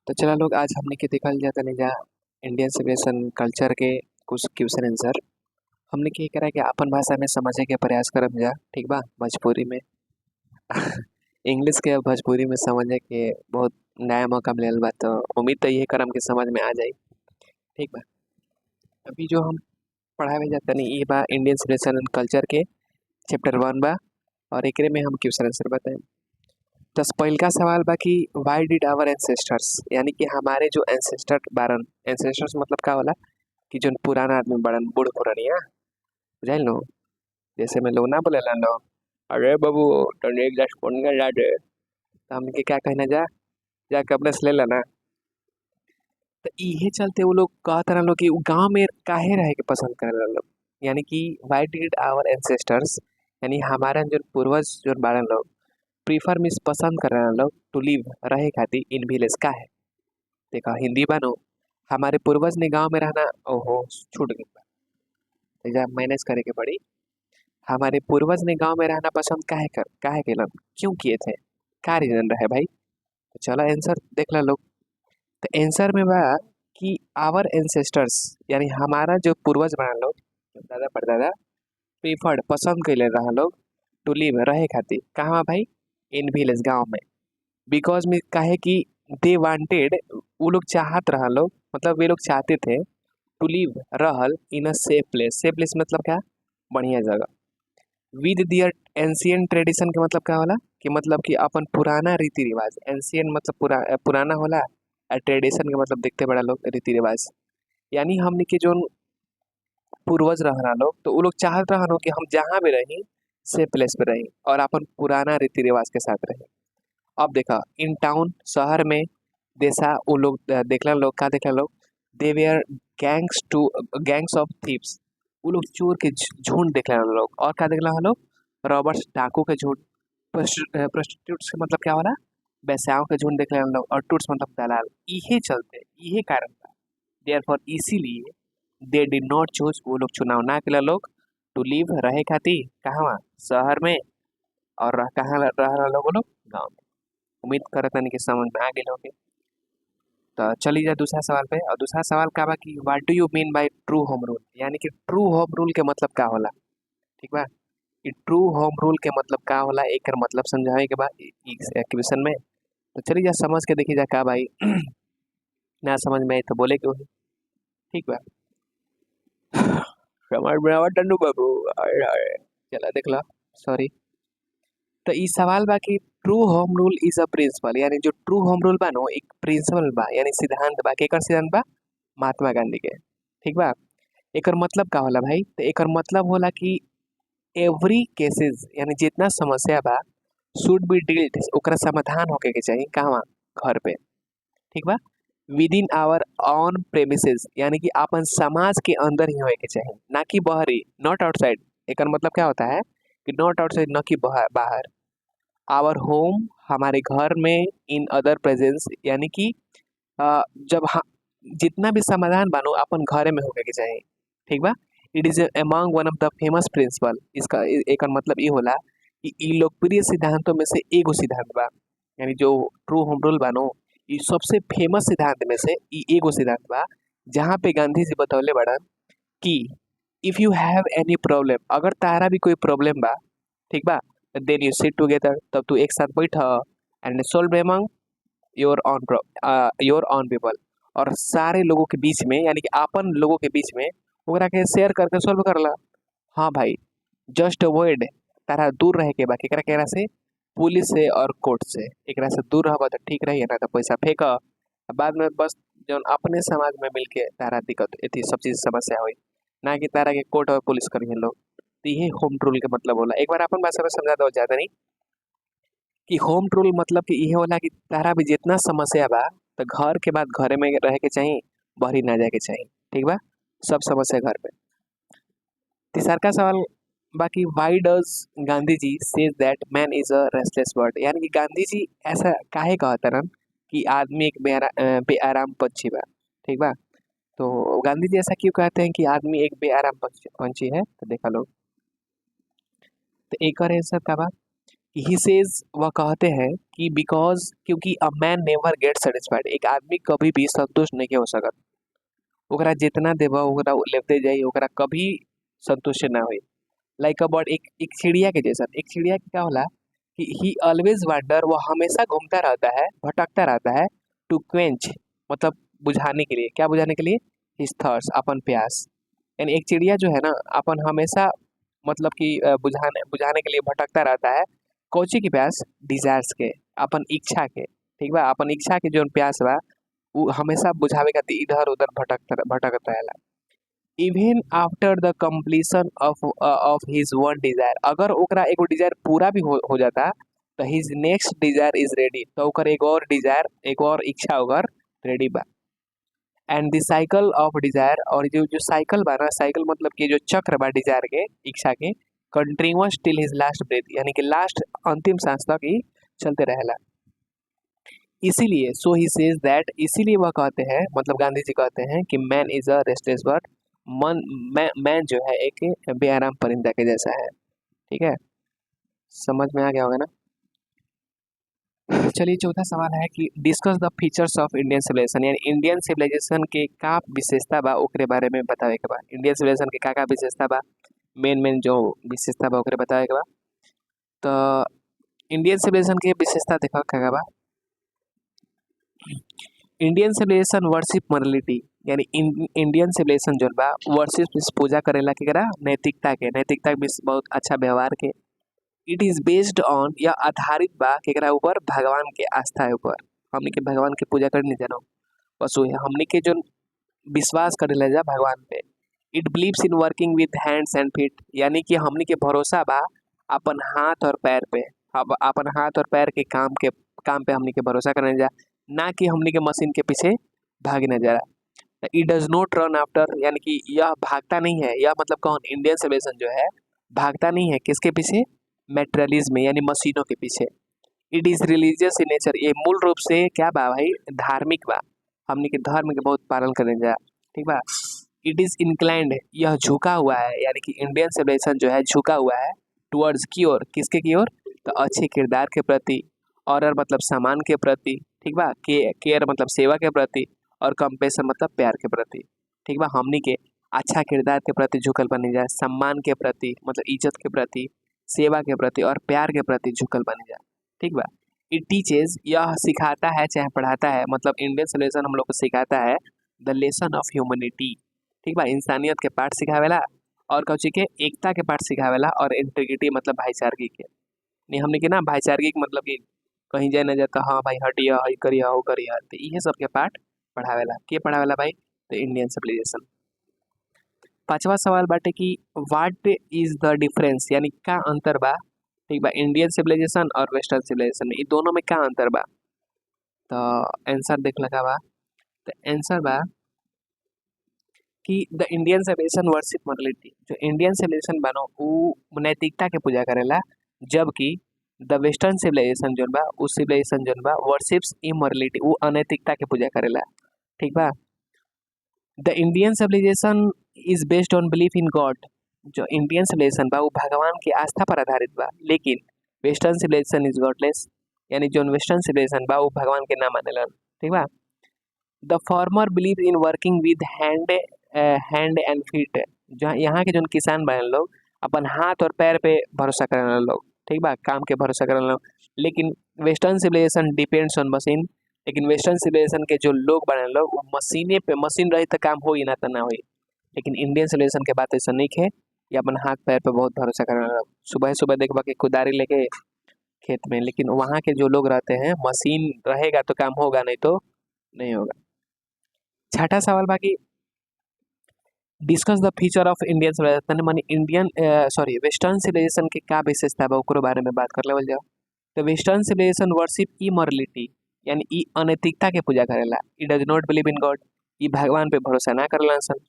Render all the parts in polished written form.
तो चला लोग आज हमने के देखल जाता नहीं जा इंडियन सिविलाइजेशन कल्चर के कुछ क्वेश्चन आंसर हमने के करा कि अपन भाषा में समझे के प्रयास करम जा। ठीक बा भोजपुरी में इंग्लिश के भोजपुरी में समझे के बहुत नया मौका मिलल बा, तो उम्मीद तो ये करम के समझ में आ जाए। ठीक बा, अभी जो हम पढ़ावे जाता नहीं ये बा इंडियन सिविलाइजेशन एंड कल्चर के चैप्टर 1 बा और एकरे में हम क्वेश्चन आंसर बताएं। तो पहिल का सवाल बा कि वाई डिड आवर एंसेस्टर्स, यानी कि हमारे जो एंसेस्टर बारन, एंसेस्टर्स मतलब का होला कि जो पुराना आदमी बड़न बूढ़ पुरानिया बुझाइल नो। जैसे में लोग ना बोले लो अरे बाबू तो एक गिलास पानी ला दे, तो हमके क्या कहना जा जाके अपने से ले लेना। तो इहे चलते वो लोग कहते रह कि गाँव में काहे रहे के पसंद करे लोग, यानी कि वाई डिड आवर एंसेस्टर्स यानी हमारे जो पूर्वज जो बारन लोग प्रीफर मीन्स पसंद कर रहे लोग टू लिव रहे खातिर इन विलेज का है। देखा हिंदी बानो हमारे पूर्वज ने गांव में रहना, ओहो छूट गई जब मैनेज करे के पड़ी। हमारे पूर्वज ने गांव में रहना पसंद काहे केलन, क्यों किए थे, क्या रीजन रहे भाई। तो चलो आंसर देख ला लोग। तो आंसर में बा कि आवर एंसेस्टर्स यानी हमारा जो पूर्वज बना लोग दादा परदादा प्रीफर्ड पसंद कैले रहा लोग टू लिव रहे खातिर कहाँ भाई इन विलेज गाँव में। बिकॉज में काहे कि दे वांटेड वो लोग चाहत रहा लोग, मतलब वे लोग चाहते थे टू लिव रहल इन अ सेफ प्लेस मतलब क्या बढ़िया जगह विद दियर एंशियंट ट्रेडिशन के मतलब क्या होला कि मतलब कि अपन पुराना रीति रिवाज, एंशियंट मतलब पुराना होला और ट्रेडिशन के मतलब देखते बड़ा लोग रीति रिवाज, यानी हमने के जो पूर्वज रहा लोग तो वो लोग चाहत रहा कि हम जहाँ भी रही सेफ प्लेस पे रही और अपन पुराना रीति रिवाज के साथ रही। अब देखा इन टाउन शहर में देसा वो लोग देखला लोग का देखला लोग दे वेयर गैंग्स ऑफ थीव्स, वो लोग चोर के झुंड देखला लोग और क्या देखला लोग रॉबर्स डाकू के झुंड, प्रोस्टिट्यूट्स के मतलब क्या होला बेसाओं के झुंड देखला लोग और टूट्स मतलब दलाल। इहे चलते इहे कारण था देयरफॉर इसीलिए दे डिड नॉट चूज, वो लोग चुनाव ना केला लोग टू लिव रहे खातिर कहाँ शहर में और कहाँ रह रहा लोग गाँव में। उम्मीद करता नहीं कि समझ में आ गए होंगे। तो चलिए जा दूसरा सवाल पे, और दूसरा सवाल का बा कि what do you mean by true home rule, यानी कि ट्रू होम रूल के मतलब का होला। ठीक बा, कि ट्रू होम रूल के मतलब का होला एक मतलब समझावे के बाद क्वेश्चन में। तो चलिए जा समझ के देखिए जा का भाई ना समझ में आए तो बोले क्यों। ठीक बा समझ में आवा टन्नू बाबू, चला देख ला सॉरी। तो इस सवाल बा कि true home rule is a principle, यानी जो ट्रू होम रूल बा नो एक प्रिंसिपल बा यानी सिद्धांत बा, केकर सिद्धांत बा महात्मा गांधी के। ठीक बा, एकर मतलब का होला भाई, तो एकर मतलब होला कि एवरी केसेस यानी जितना समस्या बा शुड बी डील्ड ओकरा समाधान होके के चाहिए कहाँ घर पे। ठीक बा, within our own premises यानी कि अपन समाज के अंदर ही होए के चाहिए ना कि बाहरी, नॉट आउटसाइड। एकर मतलब क्या होता है कि नॉट आउटसाइड न कि बाहर। आवर होम हमारे घर में, इन अदर प्रेजेंस यानी कि जब जितना भी समाधान बानो अपन घरे में होके के चाहिए। ठीक बा, it is among one of the famous principle, इसका एक मतलब ये होला कि इ लोकप्रिय सिद्धांतों में से एगो सिद्धांत बा, यानी जो ट्रू होम रूल बानो ये सबसे फेमस सिद्धांत में से एगो सिद्धांत बा जहाँ पे गांधी जी बतौले बड़न कि if you have any problem, अगर तारा भी कोई प्रॉब्लम बा ठीक बा देन यू सिट टुगेदर, तब तू एक साथ बैठ and solve among your on people, और सारे लोगों के बीच में यानी कि अपन लोगों के बीच में ओकरा के शेयर करके सॉल्व कर ला। हाँ भाई, जस्ट अवॉइड तारा दूर रहे के बाकी एकरा केरा से पुलिस से और कोर्ट से एकरा से दूर रहबा तो ठीक रही, ना तो पैसा फेंक बाद में बस जौन अपने समाज में मिलके तारा दिक्कत एथी सब चीज समस्या हुई, ना कि तारा के कोर्ट और पुलिस करिए लोग। तो ये होम रूल के मतलब होला, एक बार अपन भाषा में समझा दो ज्यादा नहीं कि होम रूल मतलब कि ये होला कि तारा भी जितना समस्या बा तो घर के बाद घरे में रह के चाहिए, बाहरी ना जाके चाहिए। ठीक बा, सब समस्या घर पे। तीसरा का सवाल बाकी why does Gandhi ji says that man is a restless bird, यानी कि गांधी जी ऐसा काहे कहता रन कि आदमी एक बेआराम पंछी बा। ठीक बा, तो गांधी जी ऐसा क्यों कहते हैं कि आदमी एक बेआराम पंछी है, तो देखा लोग। तो एक और आंसर का बा ही सेज, वह कहते हैं कि बिकॉज, क्योंकि a man never get satisfied, एक आदमी कभी भी संतुष्ट नहीं हो सकत। ओकरा जितना देबा ओकरा उ लेते जाई, ओकरा कभी संतुष्ट ना होई। लाइक अ बर्ड, एक एक चिड़िया के जैसा। एक चिड़िया के क्या होला कि ही ऑलवेज वंडर, वो हमेशा घूमता रहता है, भटकता रहता है, टू क्वेंच, मतलब बुझाने के लिए। क्या बुझाने के लिए? हिज थर्स्ट, अपन प्यास। यानी एक चिड़िया जो है ना, अपन हमेशा मतलब कि बुझाने बुझाने के लिए भटकता रहता है। कौची की प्यास? डिजायर्स के, अपन इच्छा के। ठीक बा, अपन इच्छा के जो प्यास बा वो हमेशा बुझावे खातिर इधर उधर भटकता रहेला। Even after the completion of his one Dzire, अगर ओकरा एगो डिजायर पूरा भी हो जाता तो his next desire is ready, तो ओकर एक और डिजायर, एक और इच्छा ओकर रेडी बा। And the cycle of desire, और जो जो साइकिल बा ना, साइकिल मतलब कि जो चक्र बा डिजायर के, इच्छा के, continuous till his last breath, यानी कि लास्ट, अंतिम सांस तक ही चलते रहेला। इसीलिए सो ही सेज दैट, इसीलिए वह कहते हैं, मतलब गांधी जी कहते हैं कि man is a restless bird, मन, मैन जो है एक बेआराम परिंदा के जैसा है। ठीक है, समझ में आ गया होगा ना। चलिए चौथा सवाल है कि discuss the features of Indian civilisation, यानी इंडियन सिविलाइजेशन के का विशेषता बा ओकरे बारे में बतावे के बा। इंडियन सिविलाइजेशन के का विशेषता बा, मेन मेन जो विशेषता बा ओकरे बतावे के बा। तो इंडियन सिविलाइजेशन के विशेषता देखो का बा। इंडियन सिविलाइजेशन वर्शिप मॉरलिटी, यानी इंडियन सिविलाइजेशन जो बा वर्शिप, पूजा करेला केकरा? नैतिकता के, नैतिकता के बहुत अच्छा व्यवहार के। इट इज बेस्ड ऑन, या आधारित बा केकरा ऊपर? भगवान के आस्था है ऊपर। हमनी के भगवान के पूजा करनी जानो, बस वो हमनी के जो विश्वास करेला जा भगवान पे। It believes in working with hands and feet, यानी कि हमनी के भरोसा बा अपन हाथ और पैर पे। अब अपन हाथ और पैर के काम पे हमनी के भरोसा करने जा, ना कि हमनी के मशीन के पीछे भागने जा रहा। It does not run after, यानी कि यह भागता नहीं है, यह मतलब कौन? इंडियन सिविलाइजेशन जो है भागता नहीं है किसके पीछे? मेटेरियलिज्म, यानी मशीनों के पीछे। It is religious in nature, ये मूल रूप से क्या बा भाई? धार्मिक बा, हमनी के धर्म के बहुत पालन करने जा। ठीक बा। इट इज इंक्लाइंड, यह झुका हुआ है, यानी कि इंडियन सिविलाइजेशन जो है झुका हुआ है टुवर्ड्स की ओर, किसके की ओर? तो अच्छे किरदार के प्रति, और मतलब सम्मान के प्रति। ठीक बा। केयर मतलब सेवा के प्रति, और कंपेशन मतलब प्यार के प्रति। ठीक बा, हमनी के अच्छा किरदार के प्रति झुकल बनी जाए, सम्मान के प्रति मतलब इज्जत के प्रति, सेवा के प्रति और प्यार के प्रति झुकल बनी जाए। ठीक बा। इट टीचेज, यह सिखाता है चाहे पढ़ाता है, मतलब इंडियन सिविलाइजेशन हम लोग को सिखाता है द लेसन ऑफ ह्यूमनिटी। ठीक बा, इंसानियत के पाठ सिखावेला, और कौची के? एकता के पाठ सिखावेला, और इंटीग्रिटी मतलब भाईचारगी के। नहीं, हमने के ना भाईचारगी के मतलब कि कहीं जाए ना जाता, हाँ भाई हटिया, हई करिया, हो करिया, तो इहे सब के पाठ पढ़ावेला। के पढ़ावेला भाई? तो इंडियन सिविलाइजेशन। पांचवा सवाल बाटे कि व्हाट इज द डिफरेंस, यानी का अंतर बा? ठीक बा, इंडियन सिविलाइजेशन और वेस्टर्न सिविलाइजेशन में, इ दोनों में का अंतर बा? तो आंसर देख लगा बा। तो आंसर बा कि the Indian civilisation worship morality, जो इंडियन सिविलाइजेशन बानो उ नैतिकता के पूजा करेला, जबकि द वेस्टर्न सिविलाइजेशन जोन बा, उ सिविलाइजेशन जोन बा वर्शिप्स इमोरलिटी, उ अनैतिकता के पूजा करेला। ठीक बा। The Indian civilisation is based on belief in God, जो इंडियन सिविलाइजेशन बा वो भगवान की आस्था पर आधारित बा, लेकिन वेस्टर्न सिविलाइजेशन इज गॉडलेस, यानी जो वेस्टर्न सिविलाइजेशन बा वो भगवान के ना मानेलन। ठीक बा। The former believe in working with hand and feet, जहाँ यहाँ के जो किसान बने लोग अपन हाथ और पैर पे भरोसा करें लोग। ठीक बा, काम के भरोसा करें लोग। लेकिन western civilisation depends on machine, लेकिन वेस्टर्न सिविलाइजेशन के जो लोग बने लोग वो मशीने पे, मशीन रही तो काम हो ही ना तो ना होई। लेकिन इंडियन सिविलाइजेशन के बात ऐसा नहीं है, ये अपन हाथ पैर पे बहुत भरोसा करें लोग। सुबह सुबह देखबा कि कुदारी लेके खेत में, लेकिन वहाँ के जो लोग रहते हैं मशीन रहेगा तो काम होगा, नहीं तो नहीं होगा। छठा सवाल बाकी discuss the feature of Indian civilisation, माने इंडियन सॉरी वेस्टर्न सिविलाइजेशन के का विशेषता बा ओकरो बारे में बात कर लेवल जाओ। तो वेस्टर्न सिविलाइजेशन वर्शिप इमोरलिटी, यानी ई अनैतिकता के पूजा करेला। It does not believe in God, ई भगवान पे भरोसा ना करेला सन।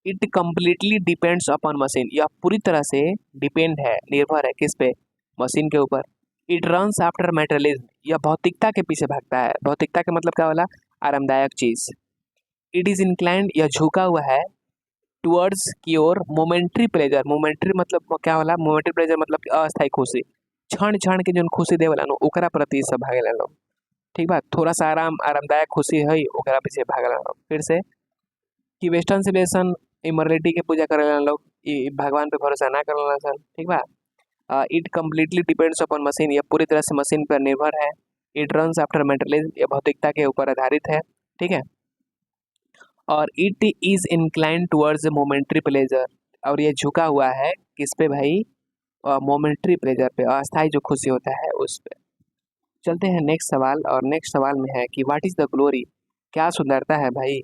It completely depends upon machine, यह पूरी तरह से डिपेंड है, निर्भर है किस पे? मशीन के ऊपर। इट रन्स आफ्टर मेटेरियलिज्म, यह भौतिकता के पीछे भागता है। भौतिकता के मतलब क्या होला? आरामदायक चीज। इट इज इंक्लाइंड, यह झुका हुआ है टुवर्ड्स की ओर मोमेंट्री प्लेजर, मोमेंट्री मतलब क्या होला? मोमेंट्री प्लेजर मतलब अस्थायी खुशी। क्षण क्षण के जोन खुशी देवेला नु ओकरा प्रति सब भागेला लोग। ठीक बा, थोड़ा सा आरामदायक खुशी है ओकरा पीछे भागेला लोग। फिर से कि वेस्टर्न सिविलाइजेशन इमोरलिटी के पूजा करेला लोग, भगवान पे भरोसा ना करेला सन। ठीक बा, it completely depends upon machine, यह पूरी तरह से मशीन पर निर्भर है। इट रन्स आफ्टर मेटेरियलिज्म, यह भौतिकता के ऊपर आधारित है। ठीक है, और it is incline towards momentary pleasure, और ये झुका हुआ है किस पे भाई, मोमेंट्री प्लेजर पे, अस्थायी जो खुशी होता है उस पे। चलते हैं नेक्स्ट सवाल, और नेक्स्ट सवाल में है कि व्हाट इज द ग्लोरी, क्या सुंदरता है भाई।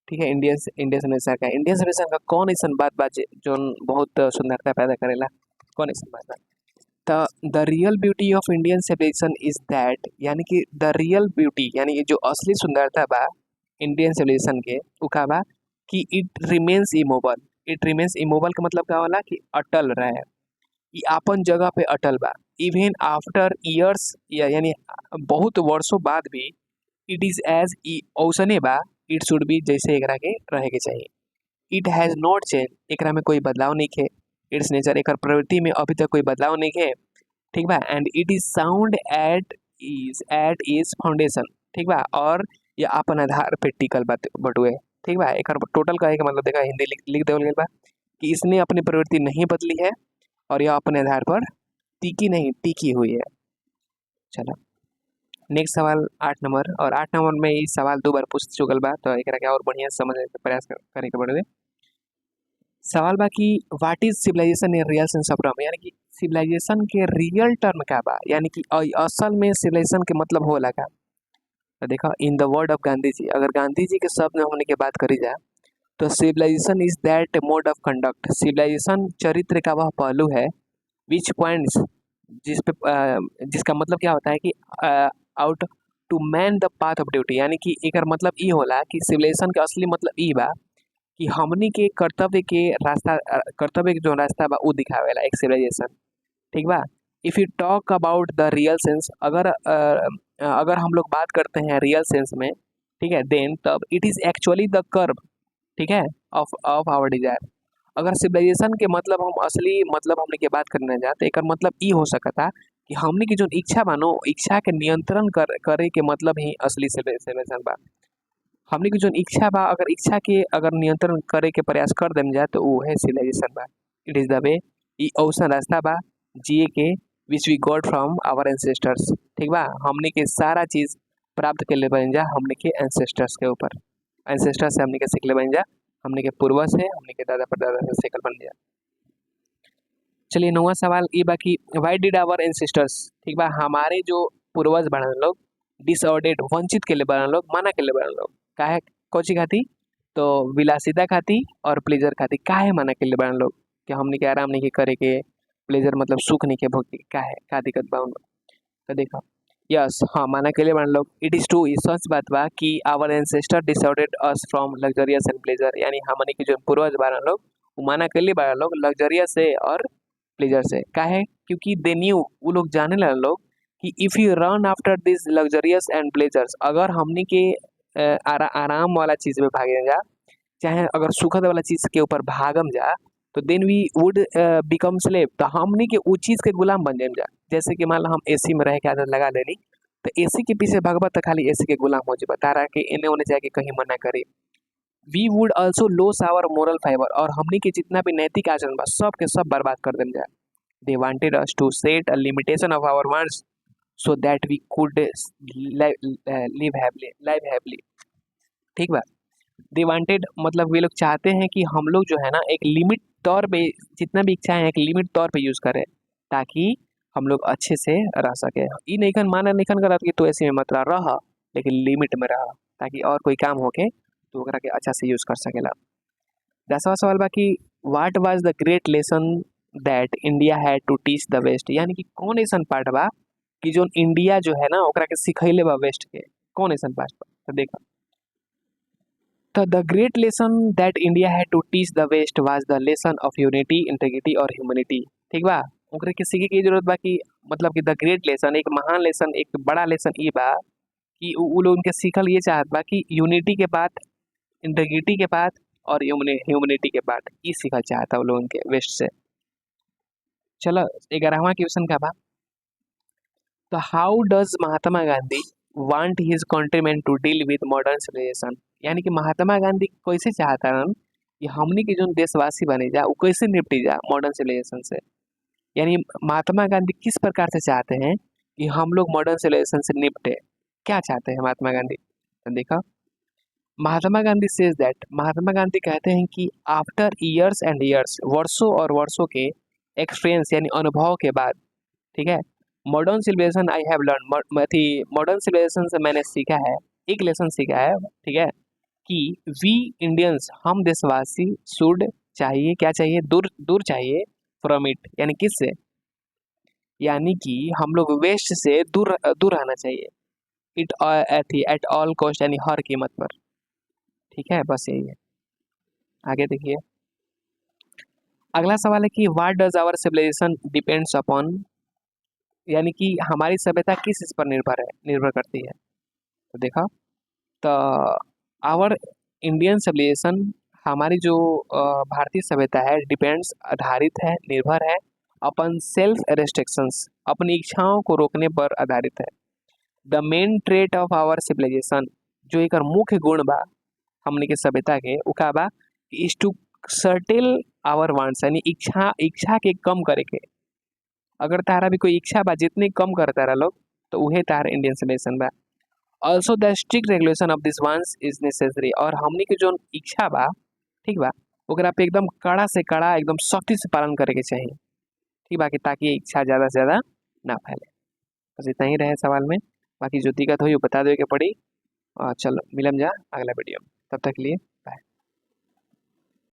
ठीक है, इंडियन इंडियन सिविलाइजेशन का, इंडियन सिविलाइजेशन का कौन ऐसा बात जो बहुत सुंदरता पैदा करेला, कौन ऐसा बात। The real beauty of Indian civilisation is that, यानी कि द रियल ब्यूटी यानी कि जो असली सुंदरता बा इंडियन सिविलाइजेशन के उ का बा कि it remains immovable. It remains immovable का मतलब का होला कि अटल रहे, कि अपन जगह पे अटल बा इवन आफ्टर ईयर्स, यानी बहुत वर्षों बाद भी इट इज एज औसने बा, इट शुड बी जैसे एकरा के रहे के चाहिए। इट हैज नॉट चेंज, एकरा में कोई बदलाव नहीं है। इट्स नेचर, एक प्रवृत्ति में अभी तक कोई बदलाव नहीं है। ठीक बा, and it is sound eight is foundation. ठीक बा, और यह अपन आधार पे टिकल बटुए। ठीक बा, एक टोटल कहे का मतलब देखा हिंदी लिख देवल गया बा कि इसने अपनी प्रवृत्ति नहीं बदली है और यह अपने आधार पर टिकी नहीं टिकी हुई है। चलो नेक्स्ट सवाल 8 नंबर, और 8 नंबर में ये सवाल 2 बार पूछ चुकल बा, तो एक और बढ़िया समझने का प्रयास करे के बढ़े। सवाल बा कि what is civilisation in real sense of term, यानी कि सिविलाइजेशन के रियल टर्म का बा, यानी कि असल में सिविलाइजेशन के मतलब होला का। तो देखो in the word of Gandhi ji, अगर गांधी जी के शब्द में होने की बात करी जाए तो civilisation is that mode of conduct, civilisation चरित्र का वह पहलू है विच पॉइंट्स, जिस पे जिसका मतलब क्या होता है कि out to man the path of duty, यानी कि एक मतलब ई होला कि सिविलाइजेशन के असली मतलब ई बा कि हमनी के कर्तव्य के रास्ता, कर्तव्य के जो रास्ता बा उ दिखावेला एक सिविलाइजेशन। ठीक बा, if you talk about the real sense, अगर हम लोग बात करते हैं रियल सेंस में, ठीक है, देन तब it is actually the curve, ठीक है, ऑफ आवर डिजायर। अगर सिविलाइजेशन के मतलब हम असली मतलब हमने के बात करने जाते एक मतलब ई हो सकता कि हमने की जो इच्छा बानो इच्छा के नियंत्रण करे के मतलब ही असली सिविलाइजेशन बा। हमने की जो इच्छा बा अगर इच्छा के अगर नियंत्रण करे के प्रयास कर देम जाए तो वो है सिविलाइजेशन बा। इट इज द वे, ई औसन रास्ता बा जिए के which we got from our ancestors. ठीक बा, हमने के सारा चीज प्राप्त कर ले बन जा हमने के एंसेस्टर्स के ऊपर, एंसेस्टर से हमने के सीख ले बन जा, हमने के पूर्वज से हमने के दादा परदादा से सीखल बन जा। चलिए 9वां सवाल ये बाकी वाई डिड आवर एंसेस्टर्स, ठीक बा, हमारे जो पूर्वज बना लोग डिसऑर्डेड वंचित के लिए बना लोग, मना के लिए बना लोग, काहे कोची खाती, तो विलासिता खाती और प्लेजर खाती, काहे मना के लिए बना लोग कि हमने के आराम नहीं के करे के, प्लेजर मतलब सुख नहीं के भोग काहे का दिक्कत बा उन लोग। तो देखो यस हाँ माना के लिए बना लोग, इट इज ट्रू, सच बात बा कि our ancestor disordered us from luxurious and pleasure, यानी हमने के जो पूर्वज बना लोग वो माना के लिए बना लोग लग्जरियस से और प्लेजर से, काहे क्योंकि दे न्यू, वो लोग जाने लगे लोग कि if you run after this luxurious and pleasures, अगर हमने के आराम वाला चीज़ में भागे जा, चाहे अगर सुखद वाला चीज़ के ऊपर भागम जा, तो then we would become slave, तो हमने के उस चीज़ के गुलाम बन जाए जा। जैसे कि मान लो हम एसी में रह के आदत लगा लेनी, तो एसी के पीछे भगवत तो खाली एसी के गुलाम हो जाए, तारा के इन्हें उन्हें जाके कहीं मना करे। We would also lose our moral fibre, और हमने के जितना भी नैतिक आचरण बा सब के सब बर्बाद कर देम जाए। They wanted us to set a limitation of our wants so that we could live happily। ठीक बा, दे वांटेड मतलब वे लोग चाहते हैं कि हम लोग जो है ना एक लिमिट तौर पे जितना भी इच्छा है एक लिमिट तौर पे यूज करें ताकि हम लोग अच्छे से रह सके। ये नहीं खन माना नहीं खन करा कि तो ऐसे में मत रह, लेकिन लिमिट में रह ताकि और कोई काम होके तो ओकरा के अच्छा से यूज कर सकेला। 10वां सवाल बाकी what was the great lesson that India had to teach the West, यानी कि कौन ऐसा पार्ट बा कि जो इंडिया जो है ना ओकरा के सिखैले बा वेस्ट के, कौन ऐसा पार्ट बा। तो देखो तो the great lesson that India had to teach the West was the lesson of unity integrity और ह्यूमैनिटी। ठीक बा, ओकरे के सीखे की जरूरत बा कि मतलब कि द ग्रेट लेसन एक महान लेसन एक बड़ा लेसन ये बा कि उ लोग उनके सीखल ये चाहत बा कि यूनिटी के बात, इंटीग्रिटी के बात और ह्यूमैनिटी के बात ये सीखल चाहता वो लोग उनके वेस्ट से। चलो 11वां क्वेश्चन का बा तो how does Mahatma Gandhi want his countryman to deal with modern civilisation, यानी कि महात्मा गांधी कैसे चाहता है कि हमनी के जो देशवासी बने जा वो कैसे निपटी जा मॉडर्न सिविलाइजेशन से। यानी महात्मा गांधी किस प्रकार से चाहते हैं कि हम लोग मॉडर्न सिविलाइजेशन से निपटे, क्या चाहते हैं महात्मा गांधी। तो देखा, महात्मा गांधी सेज दैट, महात्मा गांधी कहते हैं कि आफ्टर ईयर्स एंड ईयर्स, वर्षों और वर्षों के एक्सपीरियंस यानी अनुभव के बाद, ठीक है, modern civilisation I have learn, modern civilisation से मैंने सीखा है, एक लेसन सीखा है, ठीक है, कि वी इंडियंस, हम देशवासी, शुड, चाहिए, क्या चाहिए, दूर दूर चाहिए, फ्रॉम इट, यानी किससे, यानी कि हम लोग वेस्ट से दूर दूर रहना चाहिए, इट एट ऑल कॉस्ट, यानी हर कीमत पर। ठीक है, बस यही है। आगे देखिए, अगला सवाल है कि what does our civilisation depends upon, यानी कि हमारी सभ्यता किस चीज पर निर्भर करती है। तो देखा, तो आवर इंडियन सिविलाइजेशन, हमारी जो भारतीय सभ्यता है, डिपेंड्स, आधारित है, निर्भर है, अपन सेल्फ रेस्ट्रिक्शंस, अपनी इच्छाओं को रोकने पर आधारित है। The main trait of our civilisation, जो एक मुख्य गुण बा हमने के सभ्यता के, उ का बा इज टू सर्टेल आवर वांट्स, यानी इच्छा इच्छा के कम करे के। अगर तारा भी कोई इच्छा बा, जितनी कम करता रहा लोग, तो उहे तार इंडियन सिविलाइजेशन बा। Also the strict regulation of this वांस इज नेसेसरी, और हमने के जो इच्छा बा, ठीक बा, ओकरा पे एकदम कड़ा से कड़ा, एकदम सख्ती से पालन करे के चाहिए, ठीक बा, कि ताकि ये इच्छा ज़्यादा से ज़्यादा ना फैले। बस इतना ही रहे सवाल में, बाकी जो दिक्कत हुई वो बता दे के पड़ी। चलो मिलम जा अगला वीडियो में, तब तक के लिए